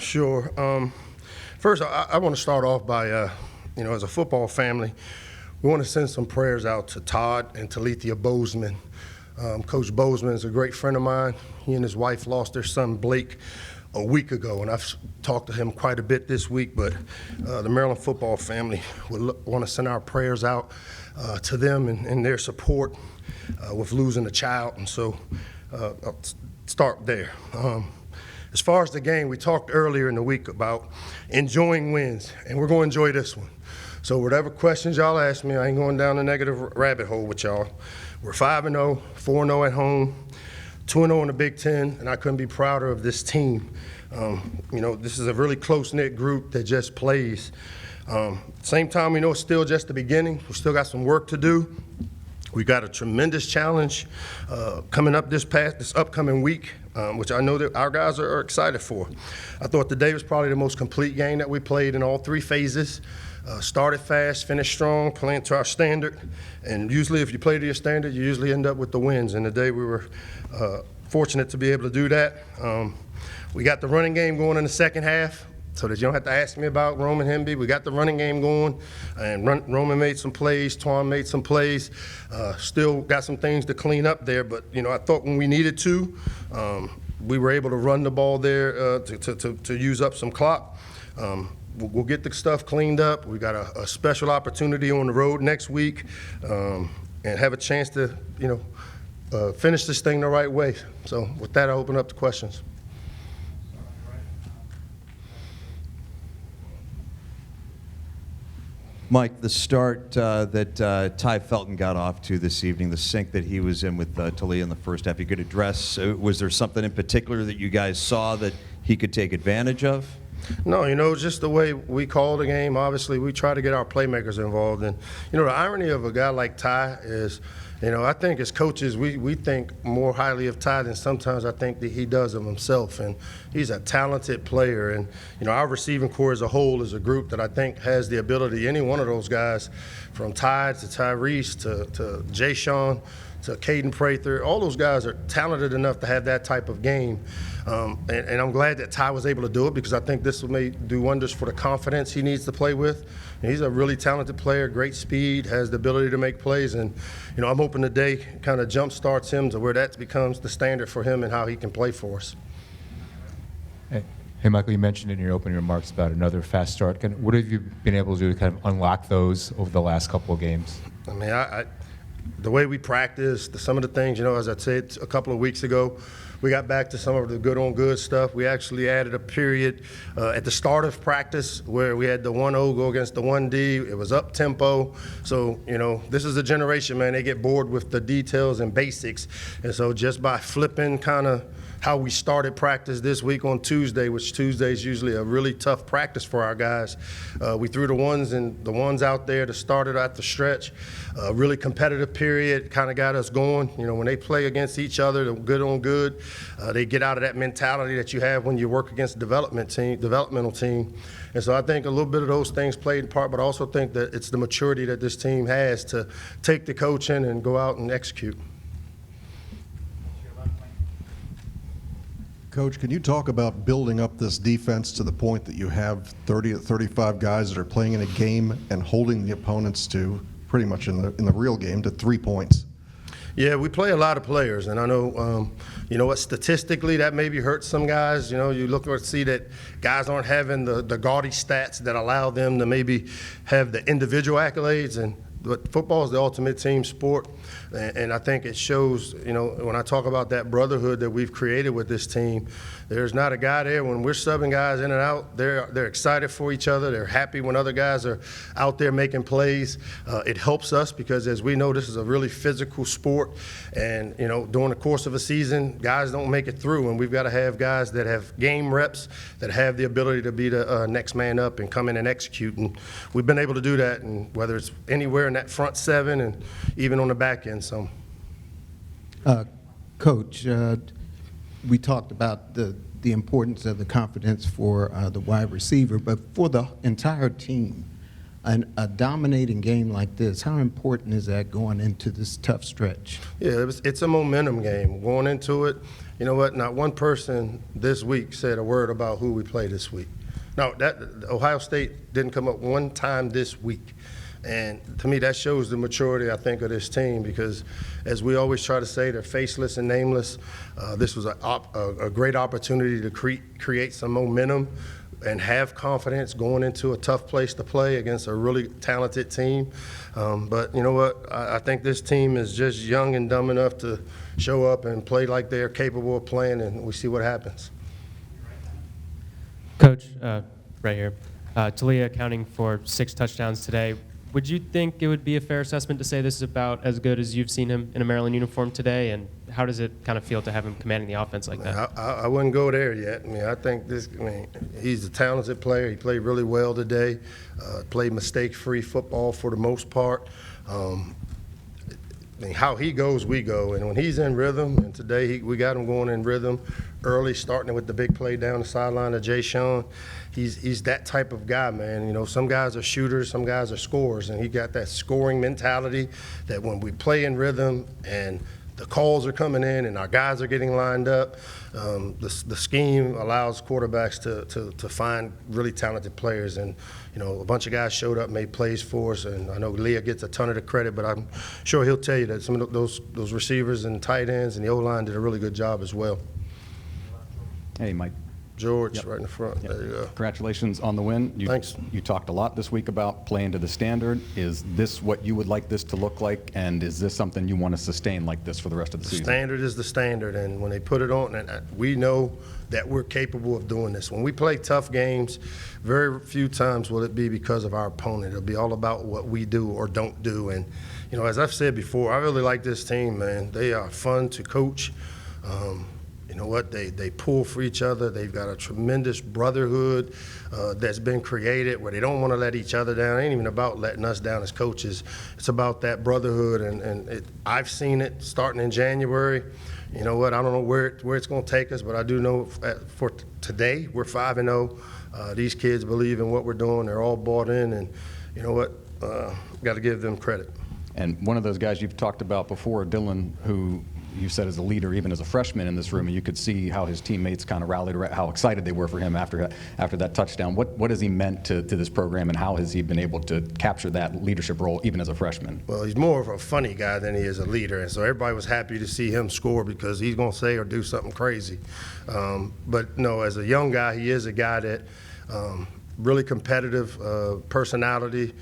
Sure. First, I want to start off by, as a football family, we want to send some prayers out to Todd and Talithia Bozeman. Coach Bozeman is a great friend of mine. He and his wife lost their son, Blake, a week ago, and I've talked to him quite a bit this week, but the Maryland football family would want to send our prayers out to them and their support with losing a child, and so I'll start there. As far as the game, we talked earlier in the week about enjoying wins, and we're going to enjoy this one. So whatever questions y'all ask me, I ain't going down the negative rabbit hole with y'all. We're 5-0, 4-0 at home, 2-0 in the Big Ten, and I couldn't be prouder of this team. This is a really close-knit group that just plays. Same time, we know it's still just the beginning. We still got some work to do. We got a tremendous challenge coming up this upcoming week, which I know that our guys are excited for. I thought today was probably the most complete game that we played in all three phases. Started fast, finished strong, playing to our standard. And usually if you play to your standard, you usually end up with the wins. And today we were fortunate to be able to do that. We got the running game going in the second half, so that you don't have to ask me about Roman Hemby. We got the running game going, and Roman made some plays, Twan made some plays. Still got some things to clean up there, but I thought when we needed to, we were able to run the ball there to use up some clock. We'll get the stuff cleaned up. We got a special opportunity on the road next week, and have a chance to finish this thing the right way. So with that, I'll open up to questions. Mike, the start that Tai Felton got off to this evening, the sync that he was in with Taulia in the first half, you could address, was there something in particular that you guys saw that he could take advantage of? No, just the way we call the game. Obviously, we try to get our playmakers involved. And, the irony of a guy like Tai is, I think as coaches, we think more highly of Tai than sometimes I think that he does of himself. And he's a talented player. And, our receiving corps as a whole is a group that I think has the ability, any one of those guys, from Tai to Tyrese to Jay Sean to Caden Prather, all those guys are talented enough to have that type of game. And I'm glad that Tai was able to do it, because I think this may do wonders for the confidence he needs to play with. And he's a really talented player, great speed, has the ability to make plays. And, I'm hoping today kind of jump starts him to where that becomes the standard for him and how he can play for us. Hey, Michael, you mentioned in your opening remarks about another fast start. What have you been able to do to kind of unlock those over the last couple of games? I mean, the way we practice, some of the things, as I said a couple of weeks ago, we got back to some of the good-on-good stuff. We actually added a period at the start of practice where we had the 1-0 go against the 1D. It was up-tempo. So, this is a generation, man, they get bored with the details and basics. And so just by flipping kind of how we started practice this week on Tuesday, which Tuesday is usually a really tough practice for our guys. We threw the ones out there to start it at the stretch. A really competitive period kind of got us going. When they play against each other, the good on good, they get out of that mentality that you have when you work against a developmental team. And so I think a little bit of those things played a part, but I also think that it's the maturity that this team has to take the coaching and go out and execute. Coach, can you talk about building up this defense to the point that you have 30 to 35 guys that are playing in a game and holding the opponents to pretty much in the real game to 3 points? Yeah, we play a lot of players, and I know, what, statistically that maybe hurts some guys. You look and see that guys aren't having the gaudy stats that allow them to maybe have the individual accolades, but football is the ultimate team sport. And I think it shows, when I talk about that brotherhood that we've created with this team, there's not a guy there. When we're subbing guys in and out, they're excited for each other. They're happy when other guys are out there making plays. It helps us because, as we know, this is a really physical sport. And, during the course of a season, guys don't make it through. And we've got to have guys that have game reps, that have the ability to be the next man up and come in and execute. And we've been able to do that, and whether it's anywhere in that front seven and even on the back end. So, Coach, we talked about the importance of the confidence for the wide receiver, but for the entire team, a dominating game like this, how important is that going into this tough stretch? Yeah, it's a momentum game. Going into it, you know what, not one person this week said a word about who we play this week. No, that Ohio State didn't come up one time this week. And to me, that shows the maturity, I think, of this team because, as we always try to say, they're faceless and nameless. This was a great opportunity to create some momentum and have confidence going into a tough place to play against a really talented team. But you know what? I think this team is just young and dumb enough to show up and play like they're capable of playing, and we see what happens. Coach, right here. Taulia accounting for 6 touchdowns today. Would you think it would be a fair assessment to say this is about as good as you've seen him in a Maryland uniform today? And how does it kind of feel to have him commanding the offense like that? I wouldn't go there yet. I think he's a talented player. He played really well today. Played mistake-free football for the most part. How he goes, we go. And when he's in rhythm, and today we got him going in rhythm early, starting with the big play down the sideline of Jay Sean. He's that type of guy, man. Some guys are shooters, some guys are scorers, and he got that scoring mentality that when we play in rhythm and the calls are coming in and our guys are getting lined up, the scheme allows quarterbacks to find really talented players. And, a bunch of guys showed up, made plays for us, and I know Leah gets a ton of the credit, but I'm sure he'll tell you that some of those receivers and tight ends and the O-line did a really good job as well. Hey, Mike. George, Yep. right in the front. Yep. There you go. Congratulations on the win. Thanks. You talked a lot this week about playing to the standard. Is this what you would like this to look like, and is this something you want to sustain like this for the rest of the season? Standard is the standard, and when they put it on, and we know that we're capable of doing this. When we play tough games, very few times will it be because of our opponent. It'll be all about what we do or don't do. And, as I've said before, I really like this team, man. They are fun to coach. You know what? They pull for each other. They've got a tremendous brotherhood that's been created where they don't want to let each other down. It ain't even about letting us down as coaches. It's about that brotherhood, and I've seen it starting in January. You know what? I don't know where it's going to take us, but I do know for today we're 5-0. These kids believe in what we're doing. They're all bought in, and you know what? Got to give them credit. And one of those guys you've talked about before, Dylan, who you said is a leader even as a freshman in this room, and you could see how his teammates kind of rallied around, how excited they were for him after that touchdown. What has he meant to this program, and how has he been able to capture that leadership role even as a freshman? Well, he's more of a funny guy than he is a leader, and so everybody was happy to see him score because he's going to say or do something crazy. But no, as a young guy, he is a guy that really competitive personality.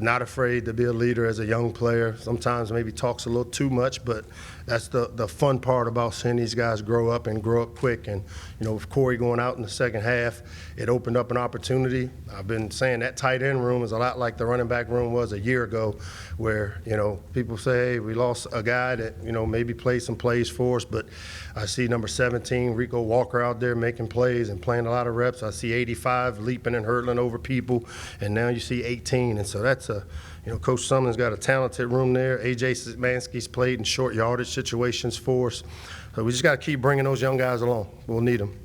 Not afraid to be a leader as a young player. Sometimes maybe talks a little too much, but that's the fun part about seeing these guys grow up and grow up quick. And, with Corey going out in the second half, it opened up an opportunity. I've been saying that tight end room is a lot like the running back room was a year ago where, people say, hey, we lost a guy that, maybe played some plays for us, but I see number 17, Rico Walker, out there making plays and playing a lot of reps. I see 85 leaping and hurdling over people, and now you see 18. And so that's Coach Sumlin's got a talented room there. A.J. Szymanski's played in short yardage situations for us. So we just got to keep bringing those young guys along. We'll need them.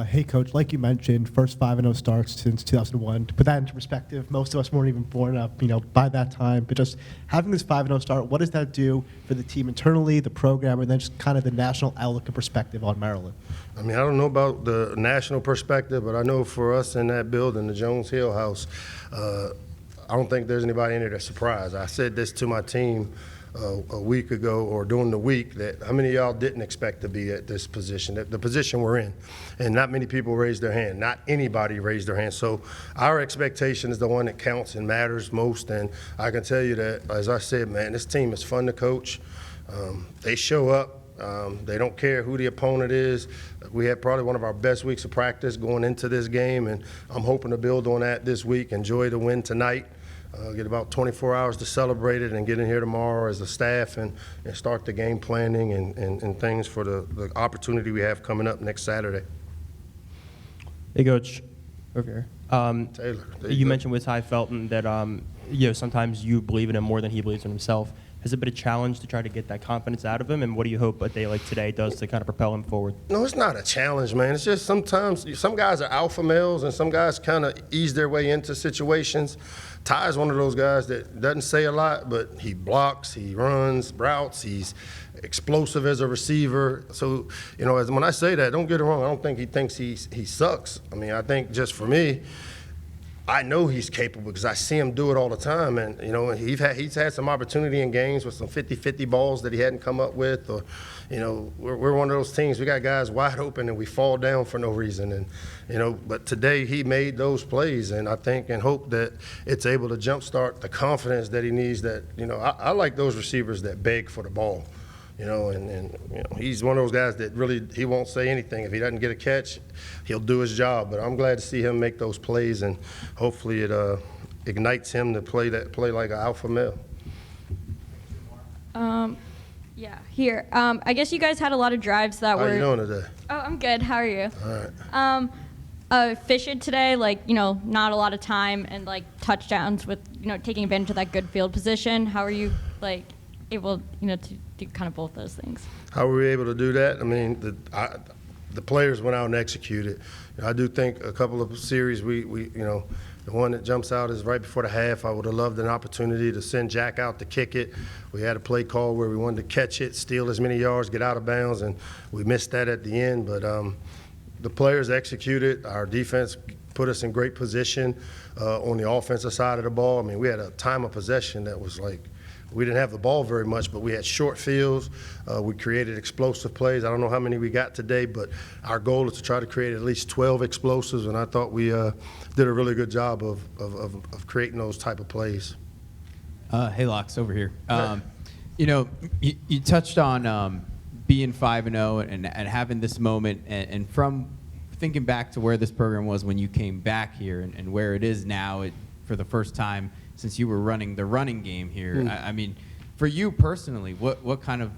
Hey, Coach, like you mentioned, first 5-0 starts since 2001. To put that into perspective, most of us weren't even born up, by that time. But just having this 5-0 start, what does that do for the team internally, the program, and then just kind of the national outlook and perspective on Maryland? I don't know about the national perspective, but I know for us in that building, the Jones Hill House, I don't think there's anybody in there that's surprised. I said this to my team a week ago or during the week that how many of y'all didn't expect to be at this position, the position we're in. And not many people raised their hand. Not anybody raised their hand. So our expectation is the one that counts and matters most. And I can tell you that, as I said, man, this team is fun to coach. They show up. They don't care who the opponent is. We had probably one of our best weeks of practice going into this game, and I'm hoping to build on that this week. Enjoy the win tonight. Get about 24 hours to celebrate it and get in here tomorrow as a staff and start the game planning and things for the opportunity we have coming up next Saturday. Hey, Coach, over here. Taylor, You mentioned with Tai Felton that sometimes you believe in him more than he believes in himself. Has it been a challenge to try to get that confidence out of him? And what do you hope a day like today does to kind of propel him forward? No, it's not a challenge, man. It's just sometimes some guys are alpha males and some guys kind of ease their way into situations. Ty is one of those guys that doesn't say a lot, but he blocks, he runs routes, he's explosive as a receiver. So, you know, when I say that, don't get it wrong. I don't think he thinks he sucks. I mean, I think just for me, I know he's capable because I see him do it all the time. And, you know, he's had some opportunity in games with some 50-50 balls that he hadn't come up with. Or, you know, we're one of those teams. We got guys wide open and we fall down for no reason. And, you know, but today he made those plays. And I think and hope that it's able to jumpstart the confidence that he needs that, you know, I like those receivers that beg for the ball. You know, and you know, he's one of those guys that really, he won't say anything. If he doesn't get a catch, he'll do his job. But I'm glad to see him make those plays, and hopefully it ignites him to play like an alpha male. Yeah, here. I guess you guys had a lot of drives that How were. you doing today? Oh, I'm good. How are you? All right. Efficient today, like, you know, not a lot of time and, like, touchdowns with, you know, taking advantage of that good field position. How are you, like, able, you know, to do kind of both those things? How were we able to do that? I mean, the players went out and executed. You know, I do think a couple of series we you know, the one that jumps out is right before the half. I would have loved an opportunity to send Jack out to kick it. We had a play call where we wanted to catch it, steal as many yards, get out of bounds, and we missed that at the end. But the players executed. Our defense put us in great position on the offensive side of the ball. I mean, we had a time of possession that was like, we didn't have the ball very much, but we had short fields. We created explosive plays. I don't know how many we got today, but our goal is to try to create at least 12 explosives, and I thought we did a really good job of creating those type of plays. Hey, Locks, over here. You know, you touched on being 5-0 and having this moment, and from thinking back to where this program was when you came back here and where it is now for the first time since you were running the running game here. I mean, for you personally, what kind of,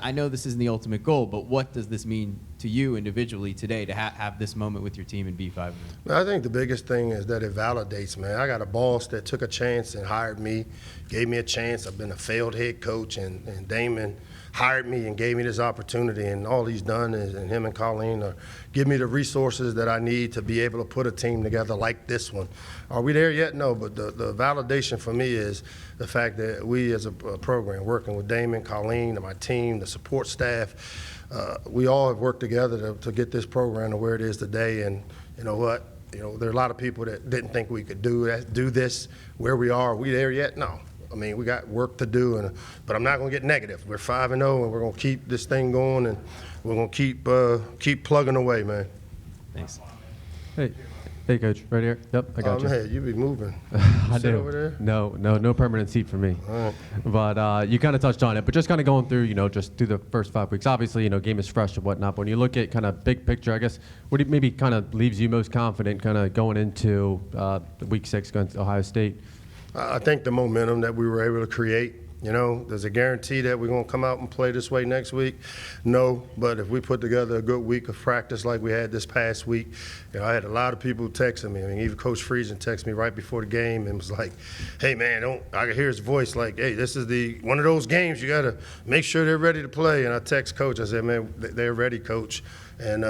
I know this isn't the ultimate goal, but what does this mean to you individually today to have this moment with your team and be 5-0? I think the biggest thing is that it validates, man. I got a boss that took a chance and hired me, gave me a chance. I've been a failed head coach, and Damon hired me and gave me this opportunity, and all he's done is, and him and Colleen are give me the resources that I need to be able to put a team together like this one. Are we there yet? No, but the validation for me is the fact that we as a program, working with Damon, Colleen, and my team, the support staff, we all have worked together to get this program to where it is today. And you know what? You know, there are a lot of people that didn't think we could do this where we are. Are we there yet? No. I mean, we got work to do, but I'm not going to get negative. We're 5-0, and we're going to keep this thing going, and we're going to keep plugging away, man. Thanks. Hey, Coach, right here. Yep, I got you. Man, you be moving. I Sit do. over there? No permanent seat for me. All right. But you kind of touched on it. But just kind of going through, you know, just through the first 5 weeks. Obviously, you know, game is fresh and whatnot. But when you look at kind of big picture, I guess, what maybe kind of leaves you most confident kind of going into week 6 against Ohio State? I think the momentum that we were able to create. You know, there's a guarantee that we're going to come out and play this way next week? No, but if we put together a good week of practice like we had this past week, you know, I had a lot of people texting me. I mean, even Coach Friesen texted me right before the game and was like, hey, man, I could hear his voice like, hey, this is one of those games you got to make sure they're ready to play. And I text Coach. I said, man, they're ready, Coach. And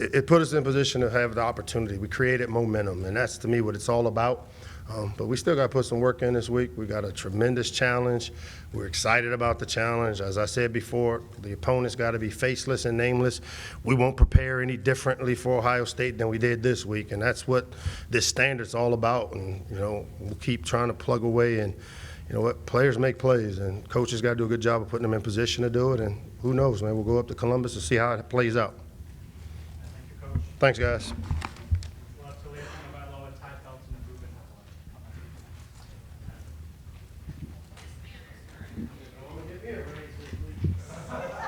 it put us in position to have the opportunity. We created momentum, and that's, to me, what it's all about. But we still got to put some work in this week. We got a tremendous challenge. We're excited about the challenge. As I said before, the opponent's got to be faceless and nameless. We won't prepare any differently for Ohio State than we did this week, and that's what this standard's all about. And, you know, we'll keep trying to plug away, and, you know what, players make plays, and coaches got to do a good job of putting them in position to do it. And who knows, man, we'll go up to Columbus and see how it plays out. Thanks, guys.